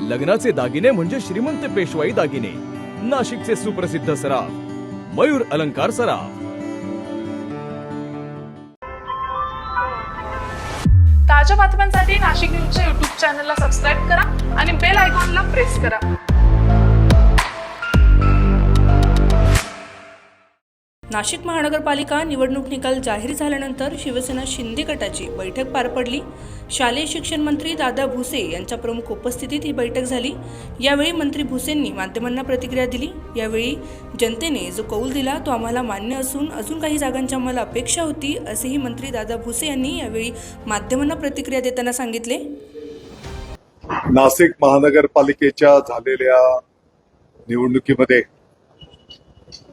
लग्नाचे दागिने म्हणजे श्रीमंत पेशवाई दागिने, नाशिकचे सुप्रसिद्ध सराफ मयूर अलंकार सराफ। ताज्या बातम्यांसाठी नाशिक न्यूजच्या YouTube चॅनलला सबस्क्राईब करा आणि बेल आयकॉनला प्रेस करा। नाशिक महानगरपालिका निवडणूक निकाल जाहीर झाल्यानंतर शिवसेना शिंदे गटाची बैठक पार पडली। शालेय शिक्षण मंत्री दादा भुसे यांच्या प्रमुख उपस्थितीत ही बैठक झाली। यावेळी मंत्री भुसेंनी माध्यमांना प्रतिक्रिया दिली। यावेळी जनतेने जो कौल दिला तो आम्हाला मान्य असून अजून काही जागांची आम्हाला अपेक्षा होती, असेही मंत्री दादा भुसे यांनी यावेळी माध्यमांना प्रतिक्रिया देताना सांगितले। नाशिक महानगरपालिकेच्या झालेल्या निवडणुकीमध्ये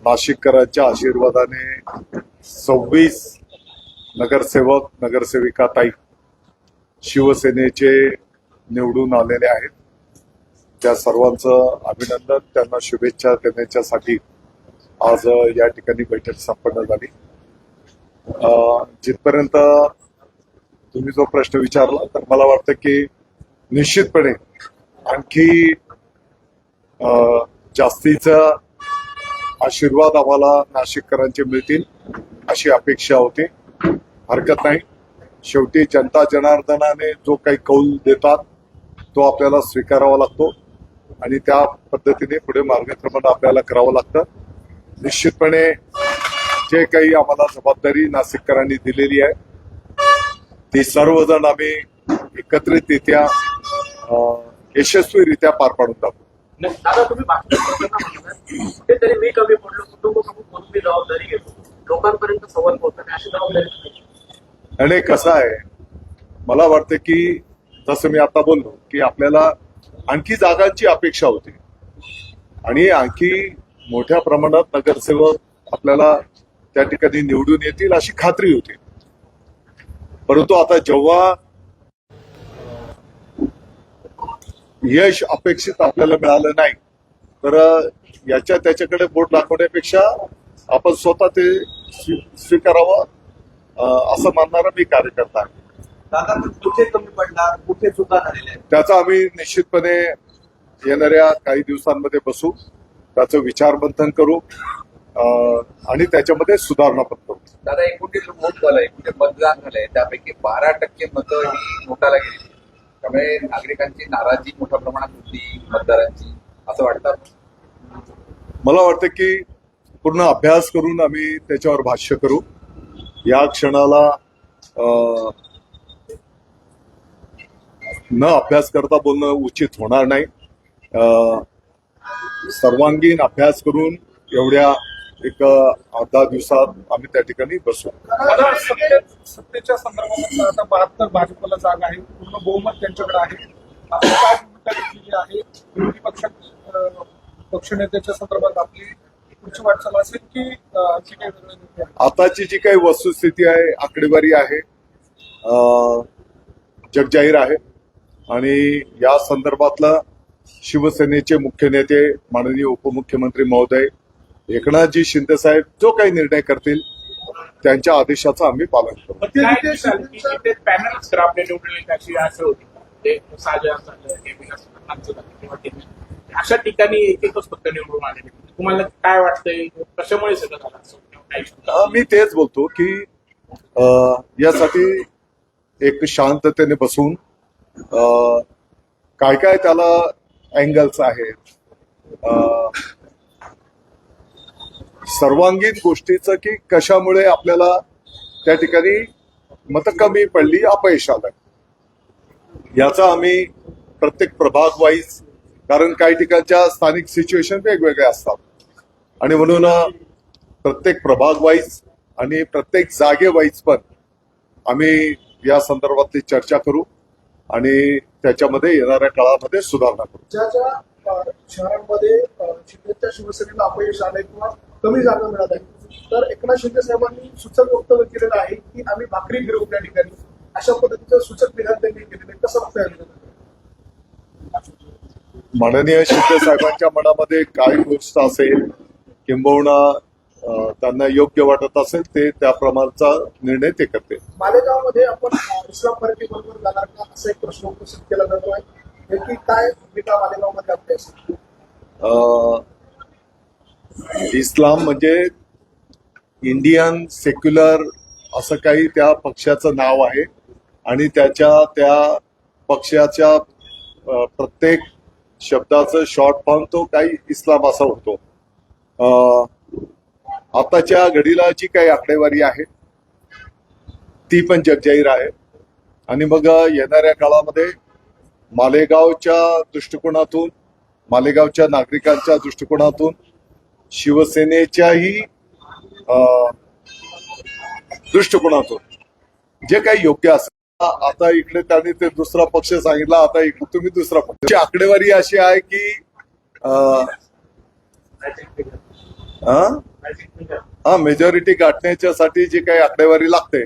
नाशिककरांच्या आशीर्वादाने 26 नगरसेवक नगरसेविका ताई शिवसेनेचे निवडून आलेले आहेत। त्या सर्वांचं अभिनंदन, त्यांना शुभेच्छा देण्यासाठी आज या ठिकाणी बैठक संपन्न झाली। जिथपर्यंत तुम्ही जो प्रश्न विचारला तर मला वाटतं की निश्चितपणे आणखी जास्तीचा आशीर्वाद आम्हाला नाशिककरांचे मिळतील अशी अपेक्षा होती। हरकत नाही, शेवटी जनता जनार्दनाने जो काही कौल देतात तो आपल्याला स्वीकारावा लागतो आणि त्या पद्धतीने पुढे मार्गक्रमण आपल्याला करावं लागतं। निश्चितपणे जे काही आम्हाला जबाबदारी नाशिककरांनी दिलेली आहे ती सर्वजण आम्ही एकत्रितरित्या यशस्वीरित्या पार पाडून दाखवू। दादा, तुम्ही कुठेतरी मी कमी पडलो, कुटुंब प्रमुख म्हणून मी जबाबदारी घेतो, लोकांपर्यंत संवाद पोहोचणे अशी जबाबदारी। आणि कसं आहे, मला वाटतं की जसं मी आता बोललो की आपल्याला आणखी जागांची अपेक्षा होती आणि आणखी मोठ्या प्रमाणात नगरसेवक आपल्याला त्या ठिकाणी निवडून येतील अशी खात्री होती। परंतु आता जेव्हा यश अपेक्षित आपल्याला मिळालं नाही तर त्याच्याकडे बोट दाखवण्यापेक्षा आपण स्वतः ते स्वीकारावं असं मानणारा मी कार्यकर्ता आहे। दादा, कुठे कमी पडणार, कुठे चुका झालेल्या आहेत त्याचा आम्ही निश्चितपणे येणाऱ्या काही दिवसांमध्ये बसू, त्याचं विचारमंथन करू आणि त्याच्यामध्ये सुधारणा पण करू। दादा, 29 वोट झालंय, कुठे मतदान झालंय, त्यापैकी 12% मतं ही नोटाला गेली, त्यामुळे नागरिकांची नाराजी मोठ्या प्रमाणात होती मतदारांची, असं वाटतं? मला वाटतं की पूर्ण अभ्यास करून आम्ही त्याच्यावर भाष्य करू। या क्षणाला न अभ्यास करता बोलणं उचित होणार नाही। सर्वांगीण अभ्यास करून एवढ्या एक 8-10 दिवसात आम्ही त्या ठिकाणी बसू। सत्तेच्या संदर्भात आता 72 भाजपला जागा आहे, पूर्ण बहुमत त्यांच्याकडे आहे। आपण काय भूमिका घेतलेली आहे विरोधी पक्षनेत्याच्या संदर्भात? आपली पुढची वाटचाल असेल की आणखी काही वेगळं? आताची जी काही वस्तुस्थिती आहे, आकडेवारी आहे, जगजाहीर आहे आणि या संदर्भातला शिवसेनेचे मुख्य नेते माननीय उपमुख्यमंत्री महोदय एकनाथजी शिंदे साहेब जो काही निर्णय करतील त्यांच्या आदेशाचं आम्ही पालन करू। अशा ठिकाणी एकच फक्त निवडून आले, तुम्हाला काय वाटतंय, कशामुळे सगळं झालं? मी तेच बोलतो की यासाठी एक शांततेने बसून काय काय त्याला अँगल्स आहेत, सर्वांगीण गोष्टीचं की कशामुळे आपल्याला त्या ठिकाणी मतं कमी पडली, अपयश आलं, याचा आम्ही प्रत्येक प्रभाग वाईज, कारण काही ठिकाणच्या स्थानिक सिच्युएशन वेगवेगळ्या असतात आणि म्हणून प्रत्येक प्रभाग वाईज आणि प्रत्येक जागे वाईज पण आम्ही या संदर्भातली चर्चा करू आणि त्याच्यामध्ये येणाऱ्या काळामध्ये सुधारणा करू। ज्या ज्या शहरांमध्ये शिंदेच्या शिवसेनेला अपयश आलंय किंवा कमी जागा मिळत आहे तर एकनाथ शिंदे साहेबांनी सूचक वक्तव्य केलेलं आहे की आम्ही भाकरी गिरवू त्या ठिकाणी, अशा पद्धतीचं सूचक विधान त्यांनी केलेलं आहे, कसं बघताय? माननीय शिंदे साहेबांच्या मनामध्ये काय गोष्ट असेल किंबहुना त्यांना योग्य वाटत असेल ते त्याप्रमाणेचा निर्णय ते करते। मालेगावमध्ये आपण इस्लाम पार्टी बरोबर जाणार का असा एक प्रश्न उपस्थित केला जातोय। की काय भूमिका मालेगावमध्ये आपली असेल? इस्लाम म्हणजे इंडियन सेक्युलर असं काही त्या पक्षाचं नाव आहे आणि त्या पक्षाच्या प्रत्येक शब्दाचं शॉर्ट फॉर्म तो काही इस्लाम असा होतो. आताच्या घडीला जी काही आकडेवारी आहे ती पण जगजाहीर आहे आणि मग येणाऱ्या काळामध्ये मालेगावच्या दृष्टिकोनातून, मालेगावच्या नागरिकांच्या दृष्टिकोनातून, शिवसेनेच्याही दृष्टिकोनातून जे काही योग्य असेल, आता इकडे त्यांनी ते दुसरा पक्ष सांगितला, आता इकडे तुम्ही दुसरा पक्ष. आकडेवारी अशी आहे की मेजॉरिटी गाठण्याच्यासाठी जी काही आकडेवारी लागते,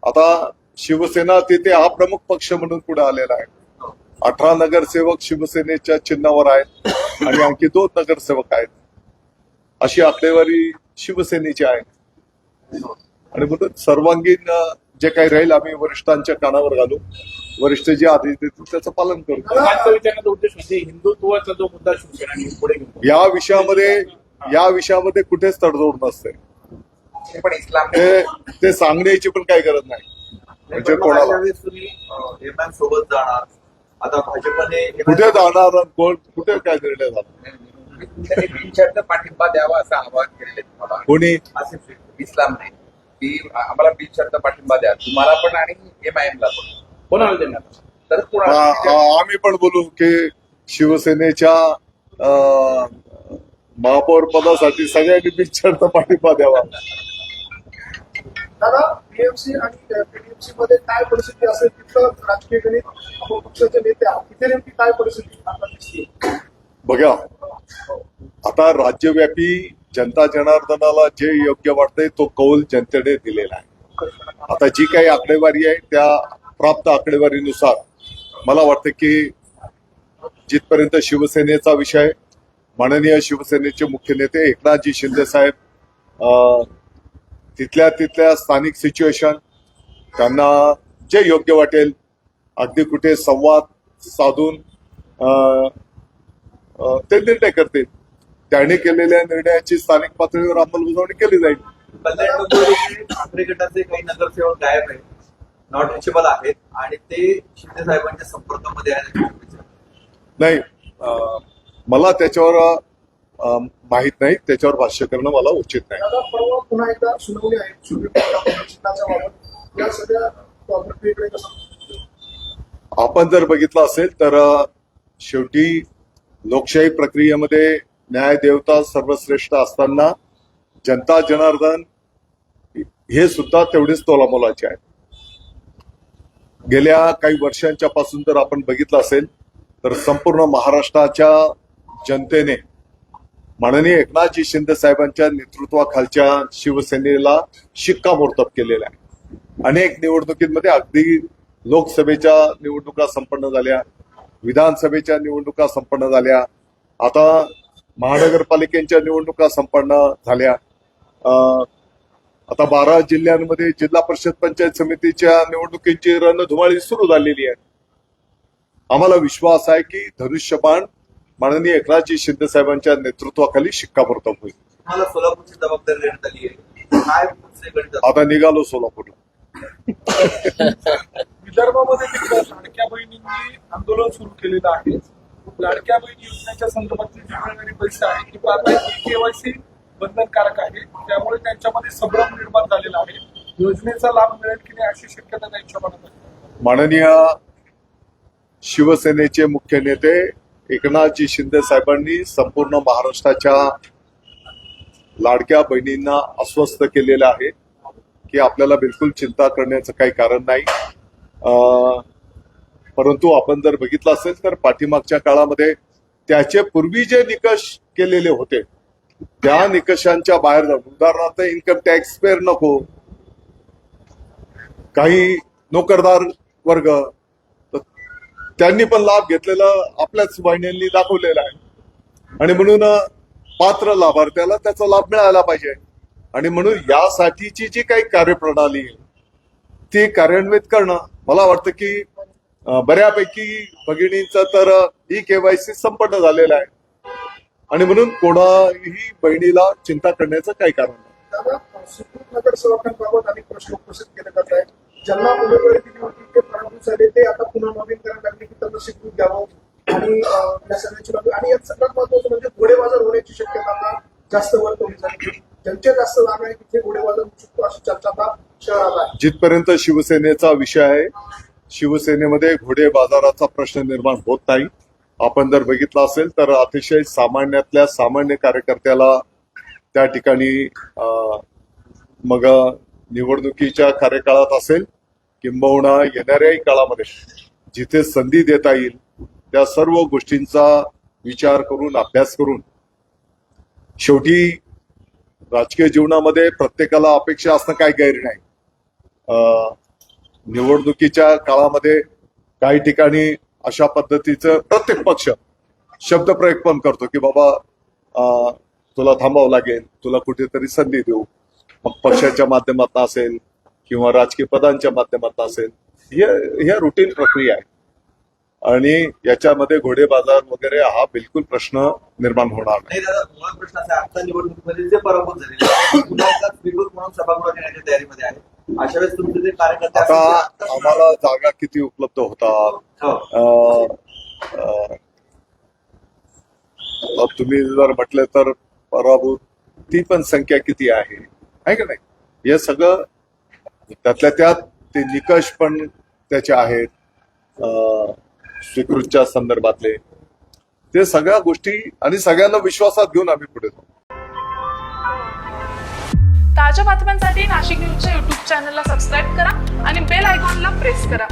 आता शिवसेना तिथे हा प्रमुख पक्ष म्हणून पुढे आलेला आहे. 18 नगरसेवक शिवसेनेच्या चिन्हावर आहेत आणि आणखी 2 नगरसेवक आहेत. अशी आकडेवारी शिवसेनेची आहे आणि म्हणून सर्वांगीण जे काही राहील आम्ही वरिष्ठांच्या कानावर घालू, वरिष्ठ जे आदेश देतील त्याचं पालन करू. विचारण्याचा उद्देश म्हणजे हिंदुत्वाचा जो मुद्दा शिवसेना पुढे घेऊन या विषयामध्ये कुठेच तडजोड नसते. पण इस्लाम ते सांगण्याची पण काही गरज नाही. म्हणजे कोणाला तुम्ही सोबत जाणार, आता भाजपने कुठे जाणार आणि कोण कुठे काय निर्णय झाला, बिनशर्त पाठिंबा द्यावा असं आवाहन केलेलं तुम्हाला कोणी इस्लामने, की आम्हाला बिनशर्त पाठिंबा द्या तुम्हाला पण आणि MIM-ला पण. कोणाला देणार? तर कोणाला आम्ही पण बोलू की शिवसेनेच्या महापौर पदासाठी सगळ्यांनी बिनशर्त पाठिंबा द्यावा. दादा, BMC आणि PDMC मध्ये काय परिस्थिती असेल तिथं राजकीय गणित आपण पक्षाचे नेते आहोत, तिथे नेमकी काय परिस्थिती आपल्याला दिसते? बघा, आता राज्यव्यापी जनता जनार्दनाला जे योग्य वाटतंय तो कौल जनतेने दिलेला आहे. आता जी काही आकडेवारी आहे त्या प्राप्त आकडेवारीनुसार मला वाटतं की जिथपर्यंत शिवसेनेचा विषय, माननीय शिवसेनेचे मुख्य नेते एकनाथजी शिंदे साहेब तिथल्या स्थानिक सिच्युएशन त्यांना जे योग्य वाटेल अगदी कुठे संवाद साधून ते निर्णय करतील. त्यांनी केलेल्या निर्णयाची स्थानिक पातळीवर अंमलबजावणी केली जाईल. कल्याण डोंबिवली ठाकरे गटाचे काही नगरसेवक गायब आहेत, नॉट रिचेबल आहेत आणि ते शिंदे साहेबांच्या संपर्कामध्ये आहेत. नाही, मला त्याच्यावर माहित नाही, त्याच्यावर भाष्य करणं मला उचित नाही. दादा, परवा पुन्हा एकदा सुनावणी आहे सुप्रीम कोर्टामध्ये चिन्हाच्या बाबत. या सगळ्या प्रक्रियेकडे कसं आपण जर बघितलं असेल तर शेवटी लोकशाही प्रक्रियेमध्ये न्याय देवता सर्वश्रेष्ठ असताना जनता जनार्दन हे सुद्धा तेवढेच तोलामोलाचे आहेत. गेल्या काही वर्षांच्या पासून जर आपण बघितलं असेल तर संपूर्ण महाराष्ट्राच्या जनतेने माननीय एकनाथजी शिंदे साहेबांच्या नेतृत्वाखालच्या शिवसेनेला शिक्कामोर्तब केलेला आहे. अनेक निवडणुकीमध्ये अगदी लोकसभेच्या निवडणुका संपन्न झाल्या, विधानसभेच्या निवडणुका संपन्न झाल्या, आता महानगरपालिकेच्या निवडणुका संपन्न झाल्या. आता 12 जिल्ह्यांमध्ये जिल्हा परिषद पंचायत समितीच्या निवडणुकीची रणधुमाळी सुरू झालेली आहे. आम्हाला विश्वास आहे की धनुष्यबाण माननीय एकनाथजी शिंदे साहेबांच्या नेतृत्वाखाली शिक्कामोर्तब होईल. तुम्हाला सोलापूरची जबाबदारी देण्यात आली आहे, काय पुढचे गणित? आता निघालो सोलापूरला. विदर्भामध्ये देखील लाडक्या बहिणींनी आंदोलन सुरू केलेलं आहे. लाडक्या बहिणी योजनेच्या संदर्भातले जे मिळणारे पैसे आहे की आता KYC बंधनकारक आहे, त्यामुळे त्यांच्यामध्ये संभ्रम निर्माण झालेला आहे. योजनेचा लाभ मिळेल की नाही अशी शक्यता त्यांच्या मनात आहे. माननीय शिवसेनेचे मुख्य नेते एकनाथजी शिंदे साहेबांनी संपूर्ण महाराष्ट्राच्या लाडक्या बहिणींना अस्वस्थ केलेलं आहे की आपल्याला बिलकुल चिंता करण्याचं काही कारण नाही. परंतु आपण जर बघितलं असेल तर पाठीमागच्या काळामध्ये त्याचे पूर्वी जे निकष केलेले होते त्या निकषांच्या बाहेर जाऊन, उदाहरणार्थ इन्कम टॅक्स पेअर नको, काही नोकरदार वर्ग, त्यांनी पण लाभ घेतलेला आपल्याच बहिणींनी दाखवलेला आहे आणि म्हणून पात्र लाभार्थ्याला त्याचा लाभ मिळाला पाहिजे. आणि म्हणून यासाठीची जी काही कार्यप्रणाली आहे ती कार्यान्वित करणं, मला वाटतं की बऱ्यापैकी भगिनींचं तर ई केवायसी संपन्न झालेलं आहे आणि म्हणून कोणाही बहिणीला चिंता करण्याचं काही कारण नाही. दादा, सुप्रीम नगरसेवकांबाबत अनेक प्रश्न उपस्थित केले जात आहेत. ज्यांना उमेदवारी दिली होती ते पराभूत झाले, ते आता पुन्हा नवीन करायला लागले की त्यांना स्वीकृत द्यावं आणि या सगळ्याची बाजू आणि यात सगळ्यात महत्वाचं म्हणजे घोडेबाजार होण्याची शक्यता आता जास्त वर्तवली जाते. ज्यांच्या जास्त जागा आहे तिथे घोडेबाजार होऊ शकतो अशी चर्चा आता शहरात आहे. जिथपर्यंत शिवसेनेचा विषय आहे, शिवसेनेमध्ये घोडे बाजाराचा प्रश्न निर्माण होत नाही. आपण जर बघितलं असेल तर अतिशय सामान्यातल्या सामान्य कार्यकर्त्याला त्या ठिकाणी मग निवडणुकीच्या कार्यकाळात असेल किंबहुना येणाऱ्याही काळामध्ये जिथे संधी देता येईल त्या सर्व गोष्टींचा विचार करून अभ्यास करून शेवटी राजकीय जीवनामध्ये प्रत्येकाला अपेक्षा असणं काही गैर नाही. निवडणुकीच्या काळामध्ये काही ठिकाणी अशा पद्धतीचं प्रत्येक पक्ष शब्दप्रयोग पण करतो की बाबा तुला थांबावं लागेल, तुला कुठेतरी संधी देऊ, मग पक्षाच्या माध्यमातून असेल किंवा राजकीय पदांच्या माध्यमातून असेल, ह्या रुटीन प्रक्रिया आहे आणि याच्यामध्ये घोडे बाजार वगैरे हा बिलकुल प्रश्न निर्माण होणार नाही. नाही दादा, मुळात प्रश्न असा आहे, आता निवडणुकीमध्ये जे पराभूत झालेले आहेत, पुन्हा एकदा स्वीकृत म्हणून सभागृहात येण्याच्या तयारीमध्ये आहे. अशा वेळेस तुमचे जे कार्यकर्ते आता असतील ते आम्हाला जागा किती उपलब्ध होतात, हो. तुम्ही जर म्हटलं तर पराभूत ती पण संख्या किती आहे का नाही, हे सगळं त्यातल्या त्यात ते निकष पण त्याचे आहेत स्वीकृतच्या संदर्भातले, ते सगळ्या गोष्टी आणि सगळ्यांना विश्वासात घेऊन आम्ही पुढे जाऊ. ताज्या बातम्यांसाठी नाशिक न्यूजच्या युट्यूब चॅनलला सबस्क्राईब करा आणि बेल आयकॉनला प्रेस करा.